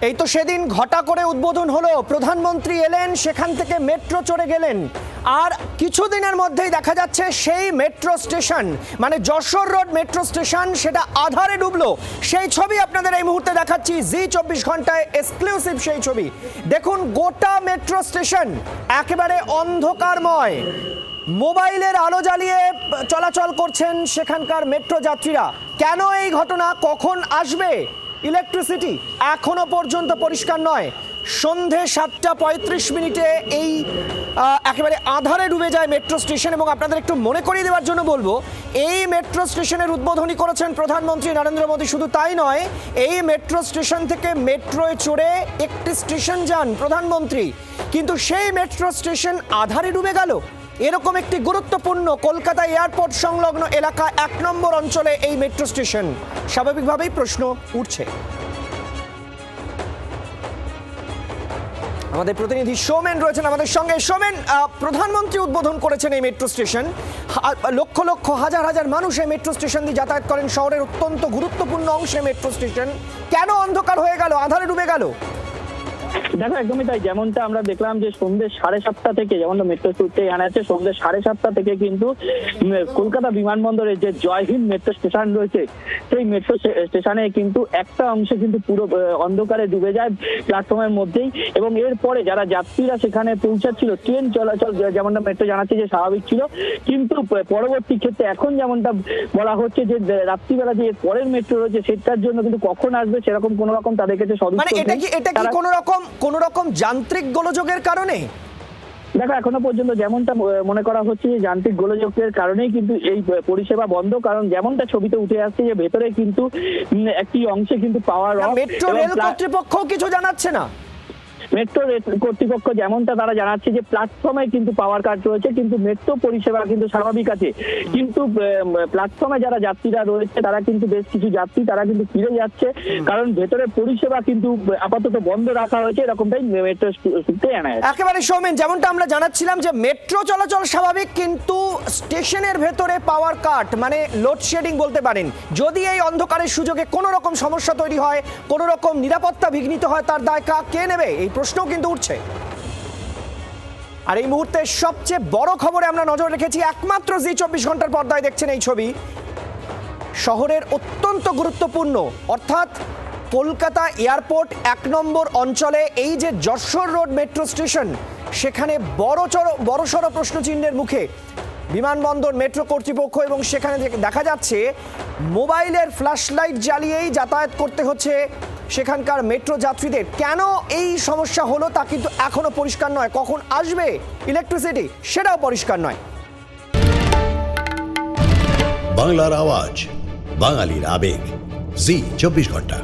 এই তো সেদিন ঘটা করে উদ্বোধন হলো, প্রধানমন্ত্রী এলেন, সেখান থেকে মেট্রো চড়ে গেলেন, আর কিছুদিনের মধ্যেই দেখা যাচ্ছে সেই মেট্রো স্টেশন মানে যশোর রোড মেট্রো স্টেশন সেটা আধারে ডুবলো। সেই ছবি আপনাদের এই মুহূর্তে দেখাচ্ছি, জি 24 ঘন্টায় এক্সক্লুসিভ সেই ছবি। দেখুন গোটা মেট্রো স্টেশন একেবারে অন্ধকারময়, মোবাইলের আলো জ্বালিয়ে চলাচল করছেন সেখানকার মেট্রো যাত্রীরা। কেন এই ঘটনা, কখন আসবে ইলেকট্রিসিটি, এখনো পর্যন্ত পরিষ্কার নয়। সন্ধে 7:35 এই একেবারে আধারে ডুবে যায় মেট্রো স্টেশন। এবং আপনাদের একটু মনে করিয়ে দেওয়ার জন্য বলবো, এই মেট্রো স্টেশনের উদ্বোধনী করেছেন প্রধানমন্ত্রী নরেন্দ্র মোদী। শুধু তাই নয়, এই মেট্রো স্টেশন থেকে মেট্রোয় চড়ে একটি স্টেশন যান প্রধানমন্ত্রী, কিন্তু সেই মেট্রো স্টেশন আধারে ডুবে গেল। এরকম একটি গুরুত্বপূর্ণ কলকাতা এয়ারপোর্ট সংলগ্ন এলাকা 1 নম্বর অঞ্চলে এই মেট্রো স্টেশন, স্বাভাবিকভাবেই প্রশ্ন উঠছে। আমাদের প্রতিনিধি সৌমেন রয়েছেন আমাদের সঙ্গে। সৌমেন, প্রধানমন্ত্রী উদ্বোধন করেছেন এই মেট্রো স্টেশন, লক্ষ লক্ষ হাজার হাজার মানুষ এই মেট্রো স্টেশন দিয়ে যাতায়াত করেন, শহরের অত্যন্ত গুরুত্বপূর্ণ অংশে মেট্রো স্টেশন, কেন অন্ধকার হয়ে গেল, আধারে ডুবে গেল? দেখো, একদমই তাই। যেমনটা আমরা দেখলাম যে সন্ধ্যে 7:30 থেকে, যেমনটা মেট্রো স্টেশনে জানা যাচ্ছে, সন্ধ্যে 7:30 থেকে কিন্তু কলকাতা বিমানবন্দরে যে জয় হিন্দ মেট্রো স্টেশন রয়েছে, সেই মেট্রো স্টেশনে কিন্তু একটা অংশে কিন্তু পুরো অন্ধকারে ডুবে যায় প্ল্যাটফর্মের মধ্যেই। এবং এরপরে যারা যাত্রীরা সেখানে পৌঁছাচ্ছিল, ট্রেন চলাচল যেমনটা মেট্রো জানাচ্ছে যে স্বাভাবিক ছিল, কিন্তু পরবর্তী ক্ষেত্রে এখন যেমনটা বলা হচ্ছে যে রাত্রিবেলা যে পরের মেট্রো রয়েছে সেটার জন্য কিন্তু কখন আসবে সেরকম কোনো রকম তাদের কাছে সদুত্তর নেই। এটা কি কোন রকম যান্ত্রিক গোলযোগের কারণে? দেখো, এখনো পর্যন্ত যেমনটা মনে করা হচ্ছে যে যান্ত্রিক গোলযোগের কারণেই কিন্তু এই পরিষেবা বন্ধ। কারণ যেমনটা ছবিতে উঠে আসছে যে ভেতরে কিন্তু একটি অংশে কিন্তু পাওয়ার অফ। মেট্রো রেল কর্তৃপক্ষ কিছু জানাচ্ছে না। মেট্রো কর্তৃপক্ষ যেমনটা তারা জানাচ্ছে যে প্ল্যাটফর্মে কিন্তু পাওয়ার কাট রয়েছে, কিন্তু মেট্রো পরিষেবা কিন্তু স্বাভাবিক আছে। কিন্তু প্ল্যাটফর্মে যারা যাত্রীরা রয়েছে তারা কিন্তু বেশ কিছু যাত্রী তারা কিন্তু ফিরে যাচ্ছে, কারণ ভেতরে পরিষেবা কিন্তু আপাতত বন্ধ রাখা হয়েছে, এরকমটাই মেট্রো সূত্রে জানা যাচ্ছে। একেবারে সৌমেন, যেমনটা আমরা জানাচ্ছিলাম যে মেট্রো চলাচল স্বাভাবিক, কিন্তু স্টেশনের ভেতরে পাওয়ার কাট মানে লোডশেডিং বলতে পারেন। যদি এই অন্ধকারের সুযোগে কোনো রকম সমস্যা তৈরি হয়, কোনো রকম নিরাপত্তা বিঘ্নিত হয়, তার দায় কে নেবে, এই প্রশ্নও কিন্তু উঠছে। আর এই মুহূর্তে সবচেয়ে বড় খবরে আমরা নজর রেখেছি, একমাত্র জি 24 ঘন্টার পর্দায় দেখছেন এই ছবি। শহরের অত্যন্ত গুরুত্বপূর্ণ অর্থাৎ কলকাতা এয়ারপোর্ট 1 নম্বর অঞ্চলে এই যে যশোর রোড মেট্রো স্টেশন, সেখানে বড়সড় প্রশ্নচিহ্নের মুখে বিমানবন্দর মেট্রো কর্তৃপক্ষ। এবং সেখানে দেখা যাচ্ছে মোবাইলের ফ্ল্যাশ লাইট জ্বালিয়েই যাতায়াত করতে হচ্ছে সেখানকার মেট্রো যাত্রীদের। কেন এই সমস্যা হলো তা কিন্তু এখনো পরিষ্কার নয়। কখন আসবে ইলেকট্রিসিটি সেটাও পরিষ্কার নয়। বাংলার আওয়াজ, বাঙালির আবেগ, জি 24 ঘন্টা।